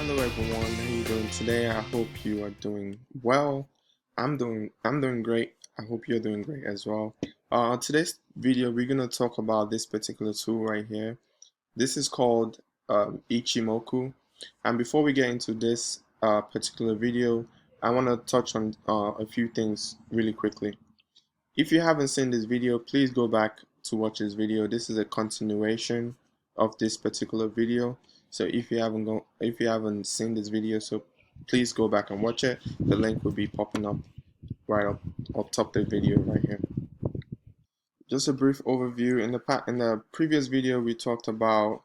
Hello everyone, how you doing today? I hope you are doing well. I'm doing great. I hope you're doing great as well. Today's video we're gonna talk about this particular tool right here. This is called Ichimoku. And before we get into this particular video, I want to touch on a few things really quickly. If you haven't seen this video, please go back to watch this video. This is a continuation of this particular video. So if you haven't seen this video, so please go back and watch it. The link will be popping up right up top of the video right here. Just a brief overview. In the previous video, we talked about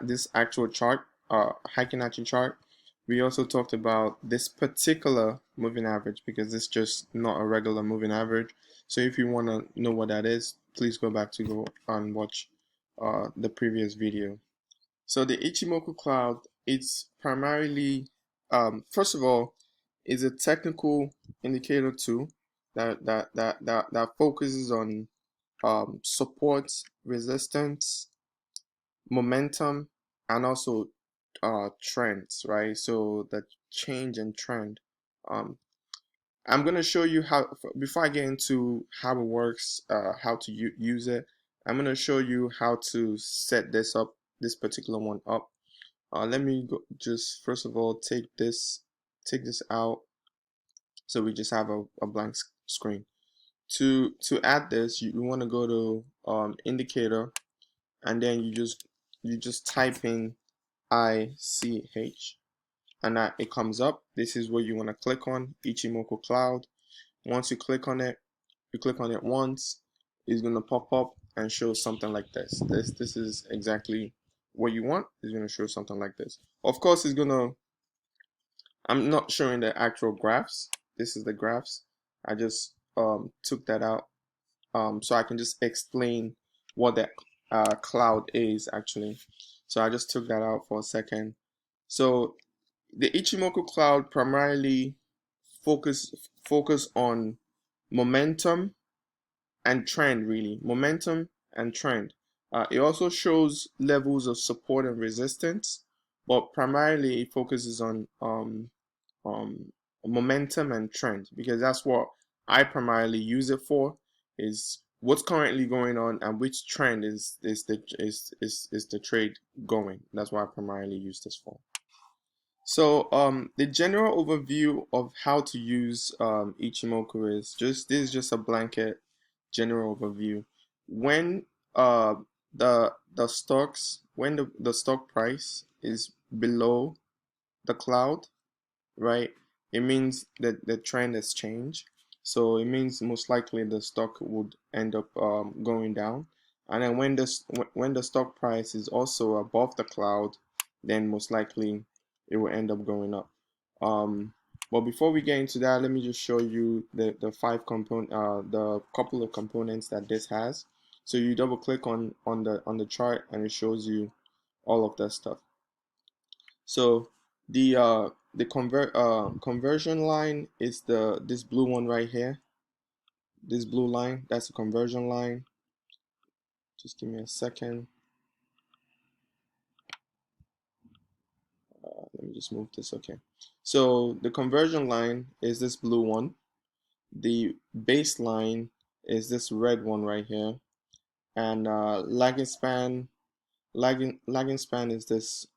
this actual chart, Heikin chart. We also talked about this particular moving average because it's just not a regular moving average. So if you want to know what that is, please go back to go and watch the previous video. So the Ichimoku Cloud, it's primarily, first of all, is a technical indicator tool that focuses on support, resistance, momentum, and also trends, right? So the change in trend. I'm gonna show you how, before I get into how it works, how to use it. I'm gonna show you how to set this up, this particular one up. Let me go, just first of all take this out, so we just have a blank screen. To add this, you want to go to indicator, and then you just type in ICH, and that it comes up. This is where you want to click on Ichimoku Cloud. Once you click on it, once, it's gonna pop up and show something like this. This is exactly what you want. It's gonna show something like this. Of course, I'm not showing the actual graphs. This is the graphs. I just took that out so I can just explain what that cloud is actually. So I just took that out for a second. So the Ichimoku Cloud primarily focus on momentum and trend, really. Momentum and trend. It also shows levels of support and resistance, but primarily it focuses on momentum and trend, because that's what I primarily use it for, is what's currently going on and which trend is the trade going. That's what I primarily use this for. So the general overview of how to use Ichimoku is this is just a blanket general overview. When the stocks, when the stock price is below the cloud, right, it means that the trend has changed. So it means most likely the stock would end up going down. And then when the stock price is also above the cloud, then most likely it will end up going up. But before we get into that, let me just show you the couple of components that this has. So you double click on the chart, and it shows you all of that stuff. So the conversion line is this blue one right here. This blue line, that's the conversion line. Just give me a second. Let me just move this. Okay. So the conversion line is this blue one. The baseline is this red one right here, and lagging span is this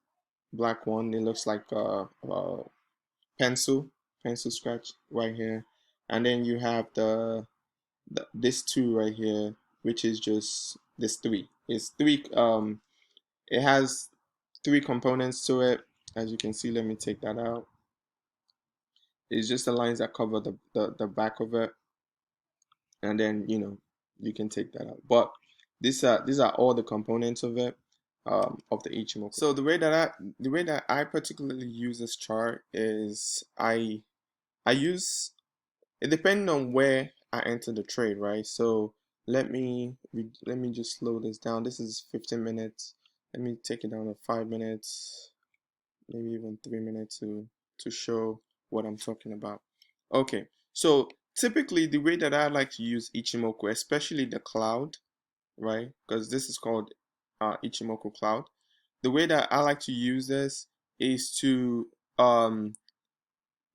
black one. It looks like a pencil scratch right here, and then you have this two right here, which is just this three. It's three. It has three components to it. As you can see, let me take that out. It's just the lines that cover the back of it, and then you can take that out. But these are all the components of it, of the Ichimoku. So the way that I particularly use this chart is I use it depending on where I enter the trade, right? So let me just slow this down. This is 15 minutes. Let me take it down to 5 minutes, maybe even 3 minutes to show what I'm talking about. Okay, so typically the way that I like to use Ichimoku, especially the cloud, right? Because this is called Ichimoku Cloud. The way that I like to use this is to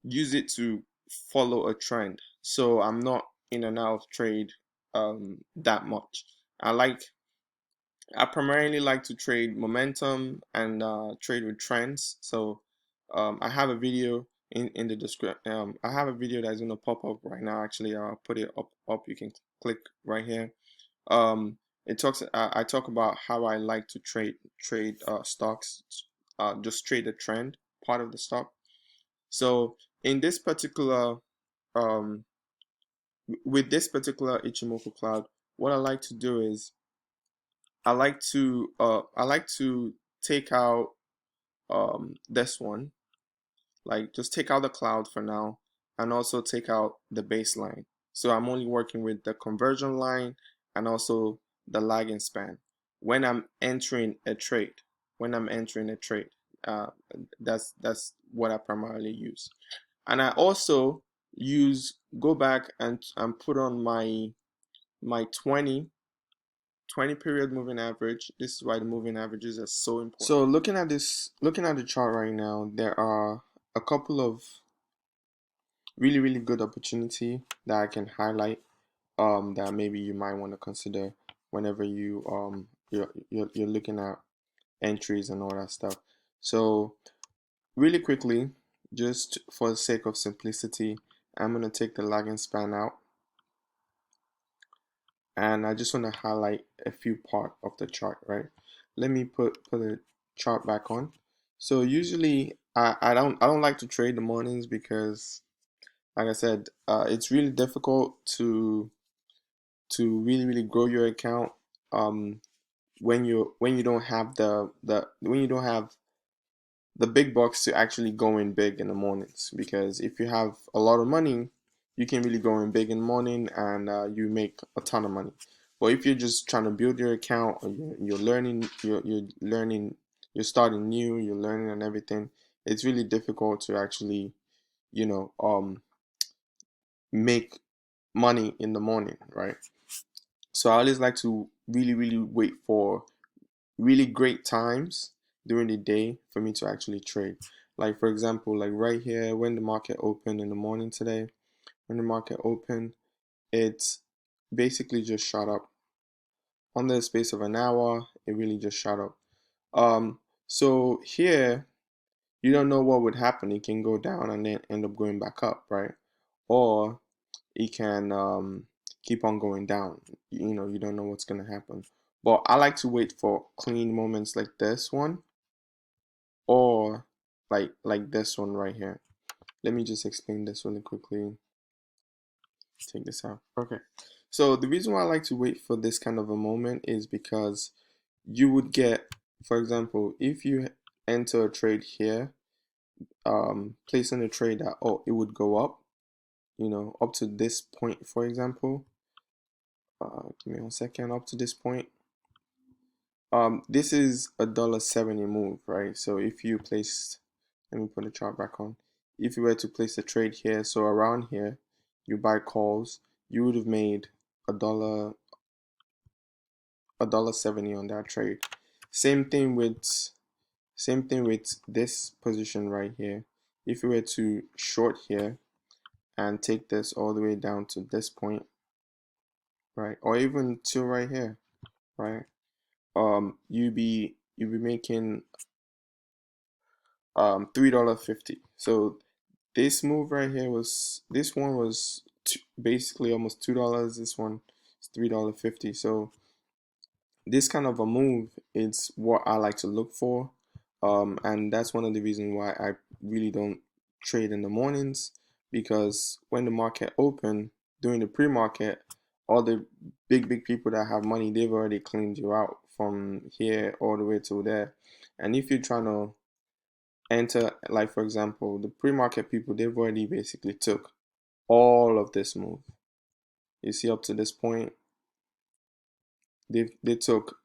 use it to follow a trend. So I'm not in and out of trade that much. I like I primarily like to trade momentum and trade with trends. So I have a video in the description. I have a video that's gonna pop up right now. Actually, I'll put it up. You can click right here. Um, it talks. I talk about how I like to trade stocks. Just trade the trend part of the stock. So in this particular um, with this particular Ichimoku Cloud, what I like to do is I like to take out this one, like just take out the cloud for now, and also take out the baseline. So I'm only working with the conversion line and also the lagging span when I'm entering a trade. When I'm entering a trade, uh, that's what I primarily use. And I also use go back and put on my 20 period moving average. This is why the moving averages are so important. So looking at the chart right now, there are a couple of really good opportunity that I can highlight that maybe you might want to consider whenever you're looking at entries and all that stuff. So really quickly, just for the sake of simplicity, I'm gonna take the lagging span out, and I just want to highlight a few part of the chart, right? Let me put the chart back on. So usually I don't like to trade the mornings because, like I said, it's really difficult to really grow your account um when you don't have the when you don't have the big bucks to actually go in big in the mornings. Because if you have a lot of money, you can really go in big in the morning, and you make a ton of money. But if you're just trying to build your account, or you're learning, you're starting new, you're learning and everything, it's really difficult to actually, you know, make money in the morning, right? So I always like to really wait for really great times during the day for me to actually trade. Like for example, like right here, when the market opened in the morning today, when the market opened, it basically just shot up. Under the space of an hour, it really just shot up. So here, you don't know what would happen. It can go down and then end up going back up, right? Or it can keep on going down. You know, you don't know what's gonna happen. But I like to wait for clean moments like this one, or like this one right here. Let me just explain this really quickly. Take this out. Okay. So the reason why I like to wait for this kind of a moment is because you would get, for example, if you enter a trade here, placing a trade that, oh, it would go up, you know, up to this point, for example. Give me 1 second. Up to this point, this is a $1.70 move, right? So if you placed, let me put the chart back on. If you were to place a trade here, so around here, you buy calls, you would have made $1.70 on that trade. Same thing with this position right here. If you were to short here and take this all the way down to this point, right, or even to right here, right, you'd be making $3.50. So this move right here was, this one was basically almost $2. This one is $3.50. So this kind of a move is what I like to look for, and that's one of the reasons why I really don't trade in the mornings, because when the market open during the pre-market, all the big people that have money, they've already cleaned you out from here all the way to there. And if you're trying to enter, like for example, the pre-market people, they've already basically took all of this move. You see, up to this point, they took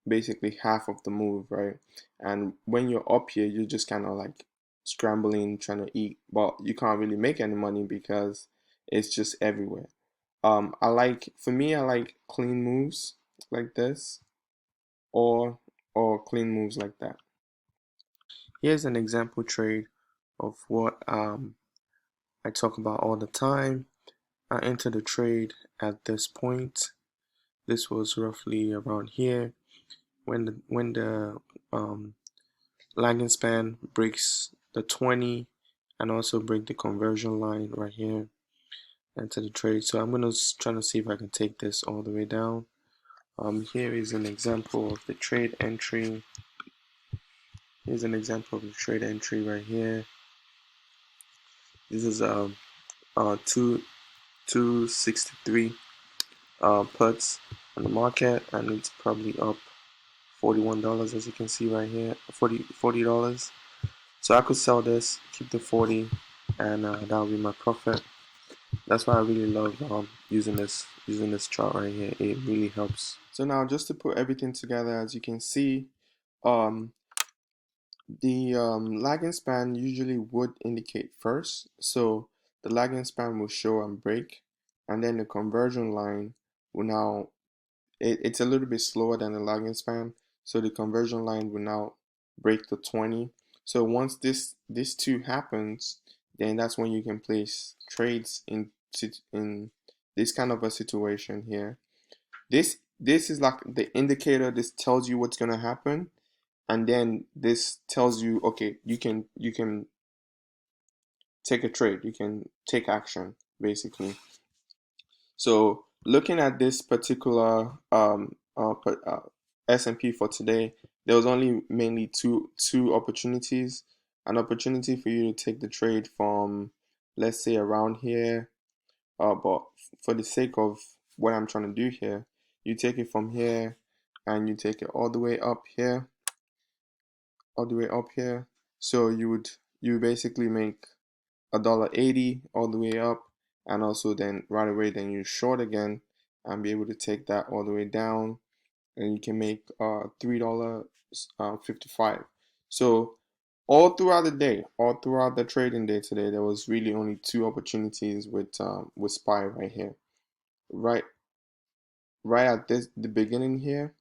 basically half of the move, right? And when you're up here, you're just kind of like scrambling, trying to eat, but you can't really make any money because it's just everywhere. For me, I like clean moves like this, or clean moves like that. Here's an example trade of what I talk about all the time. I entered the trade at this point. This was roughly around here when the lagging span breaks the 20 and also break the conversion line right here. Enter the trade. So I'm gonna try to see if I can take this all the way down. Here is an example of the trade entry. Here's an example of the trade entry right here. This is 263 puts on the market, and it's probably up $41, as you can see right here. $40. So I could sell this, keep the 40, and that'll be my profit. That's why I really love using this chart right here. It really helps. So now, just to put everything together, as you can see, um, the lagging span usually would indicate first. So the lagging span will show and break, and then the conversion line will now, it's a little bit slower than the lagging span. So the conversion line will now break the 20. So once this two happens, then that's when you can place trades in this kind of a situation here. This is like the indicator. This tells you what's gonna happen, and then this tells you, okay, you can take a trade, you can take action basically. So looking at this particular S&P for today, there was only mainly two opportunities. An opportunity for you to take the trade from, let's say, around here, but for the sake of what I'm trying to do here, you take it from here and you take it all the way up here, all the way up here. So you basically make $1.80 all the way up, and also then right away then you short again and be able to take that all the way down, and you can make $3.55. So all throughout the day, all throughout the trading day today, there was really only two opportunities with SPY right here, right right at the beginning here,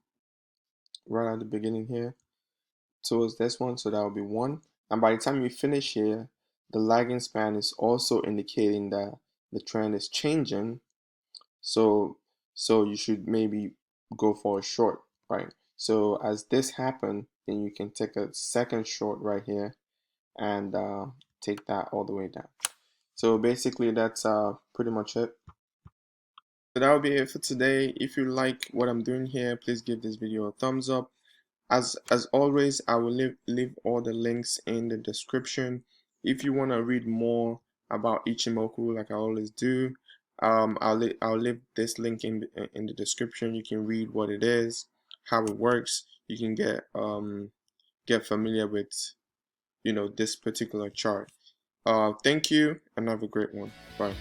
right at the beginning here towards this one. So that will be one. And by the time you finish here, the lagging span is also indicating that the trend is changing. So you should maybe go for a short, right? So as this happened, then you can take a second short right here and take that all the way down. So basically that's pretty much it. So that will be it for today. If you like what I'm doing here, please give this video a thumbs up. As always, I will leave all the links in the description. If you want to read more about Ichimoku, like I always do, I'll leave this link in the description. You can read what it is, how it works. You can get familiar with this particular chart. Thank you and have a great one. Bye.